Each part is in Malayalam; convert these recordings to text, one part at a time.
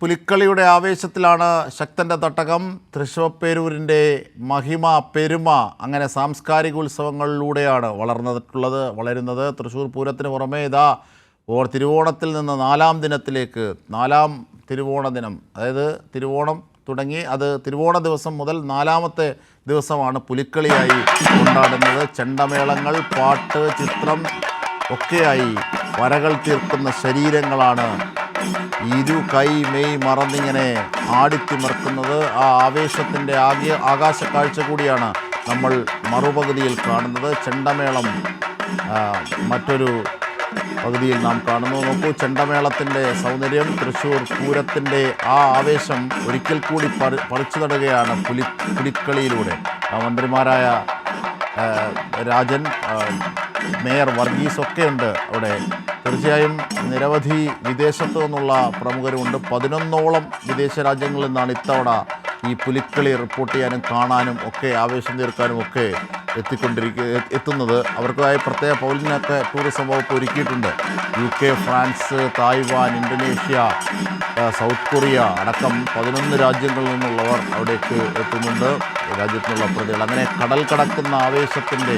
പുലിക്കളിയുടെ ആവേശത്തിലാണ് ശക്തൻ്റെ തട്ടകം. തൃശ്ശൂർപേരൂരിൻ്റെ മഹിമ പെരുമ അങ്ങനെ സാംസ്കാരിക ഉത്സവങ്ങളിലൂടെയാണ് വളരുന്നത്. തൃശ്ശൂർ പൂരത്തിന് പുറമേ ഇതാ തിരുവോണത്തിൽ നിന്ന് 4-ാം ദിനത്തിലേക്ക്, 4-ാം തിരുവോണ ദിനം, അതായത് തിരുവോണം തുടങ്ങി അത് തിരുവോണ ദിവസം മുതൽ 4-ാമത്തെ ദിവസമാണ് പുലിക്കളിയായി കൊണ്ടാടുന്നത്. ചെണ്ടമേളങ്ങൾ, പാട്ട്, ചിത്രം ഒക്കെയായി വരകൾ തീർക്കുന്ന ശരീരങ്ങളാണ് ഇരു കൈ മെയ് മറന്നിങ്ങനെ ആടിത്തിമർക്കുന്നത്. ആ ആവേശത്തിൻ്റെ ആകാശ കാഴ്ച കൂടിയാണ് നമ്മൾ മറുപകുതിയിൽ കാണുന്നത്. ചെണ്ടമേളം മറ്റൊരു പകുതിയിൽ നാം കാണുന്നു. നോക്കൂ, ചെണ്ടമേളത്തിൻ്റെ സൗന്ദര്യം, തൃശ്ശൂർ പൂരത്തിൻ്റെ ആ ആവേശം ഒരിക്കൽ കൂടി പറിച്ചു നടുകയാണ് പുലിക്കളിയിലൂടെ. മന്ത്രിമാരായ രാജൻ, മേയർ വർഗീസ് ഒക്കെയുണ്ട് അവിടെ. തീർച്ചയായും നിരവധി വിദേശത്തു നിന്നുള്ള പ്രമുഖരുമുണ്ട്. 11ഓളം വിദേശ രാജ്യങ്ങളിൽ നിന്നാണ് ഇത്തവണ ഈ പുലിക്കളി റിപ്പോർട്ട് ചെയ്യാനും കാണാനും ഒക്കെ ആവേശം തീർക്കാനും ഒക്കെ എത്തുന്നത്. അവർക്കായി പ്രത്യേക പൗലിനൊക്കെ ടൂറിസം വകുപ്പ് ഒരുക്കിയിട്ടുണ്ട്. UK, France, Taiwan, Indonesia, south Korea അടക്കം 11 രാജ്യങ്ങളിൽ നിന്നുള്ളവർ അവിടേക്ക് എത്തുന്നുണ്ട്. രാജ്യത്തിനുള്ള പ്രതികൾ അങ്ങനെ കടൽ കടക്കുന്ന ആവേശത്തിൻ്റെ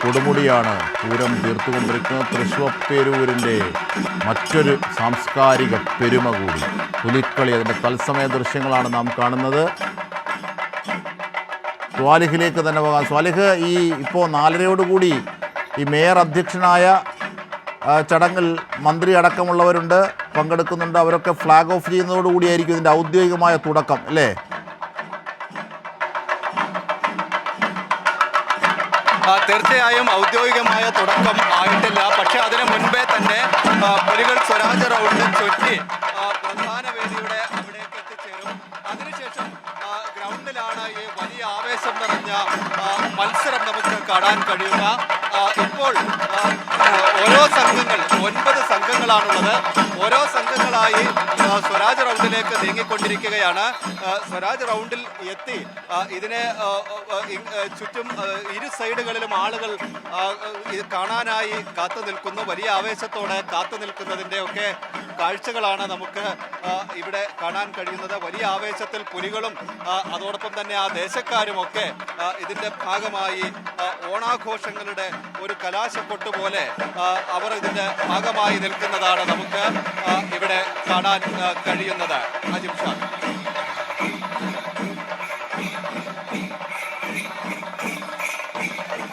കൊടുമുടിയാണ് പൂരം തീർത്തുകൊണ്ടിരിക്കുന്നത്. തൃശ്ശൂർപേരൂരിൻ്റെ മറ്റൊരു സാംസ്കാരിക പെരുമ കൂടി പുലിക്കളി, അതിൻ്റെ തത്സമയ ദൃശ്യങ്ങളാണ് നാം കാണുന്നത്. സ്വാലിഹിലേക്ക് തന്നെ പോകാം. സ്വാലിഹ്, ഈ ഇപ്പോൾ 4:30 ഈ മേയർ അധ്യക്ഷനായ ചടങ്ങിൽ മന്ത്രി അടക്കമുള്ളവരുണ്ട്, പങ്കെടുക്കുന്നുണ്ട്. അവരൊക്കെ ഫ്ലാഗ് ഓഫ് ചെയ്യുന്നതോടുകൂടിയായിരിക്കും ഇതിൻ്റെ ഔദ്യോഗികമായ തുടക്കം, അല്ലേ? തീർച്ചയായും ഔദ്യോഗികമായ തുടക്കം ആയിട്ടില്ല. പക്ഷേ അതിനു മുൻപേ തന്നെ പുലികൾ സ്വരാജ് റൗണ്ട് ചുറ്റി പ്രധാന വേദിയുടെ അവിടേക്ക് എത്തിച്ചേരും. അതിനുശേഷം ഗ്രൗണ്ടിലാണ് ഈ വലിയ ആവേശം നിറഞ്ഞ മത്സരം നമുക്ക് കാണാൻ കഴിയുക. ഇപ്പോൾ ഓരോ സംഘങ്ങൾ, 9 സംഘങ്ങളാണുള്ളത്. ഓരോ സംഘങ്ങളായി സ്വരാജ് റൗണ്ടിലേക്ക് നീങ്ങിക്കൊണ്ടിരിക്കുകയാണ്. സ്വരാജ് റൗണ്ടിൽ എത്തി ഇതിനെ ചുറ്റും ഇരു സൈഡുകളിലും ആളുകൾ കാണാനായി കാത്തു നിൽക്കുന്നു. വലിയ ആവേശത്തോടെ കാത്തു നിൽക്കുന്നതിൻ്റെ ഒക്കെ കാഴ്ചകളാണ് നമുക്ക് ഇവിടെ കാണാൻ കഴിയുന്നത്. വലിയ ആവേശത്തിൽ പുലികളും അതോടൊപ്പം തന്നെ ആ ദേശക്കാരുമൊക്കെ ഇതിൻ്റെ ഭാഗമായി ഓണാഘോഷങ്ങളുടെ ഒരു കലാശക്കൊട്ട് പോലെ അവർ ഇതിൻ്റെ ഭാഗമായി നിൽക്കുന്നതാണ് നമുക്ക് ഇവിടെ കാണാൻ കഴിയുന്നത്. അജിം ഷാ.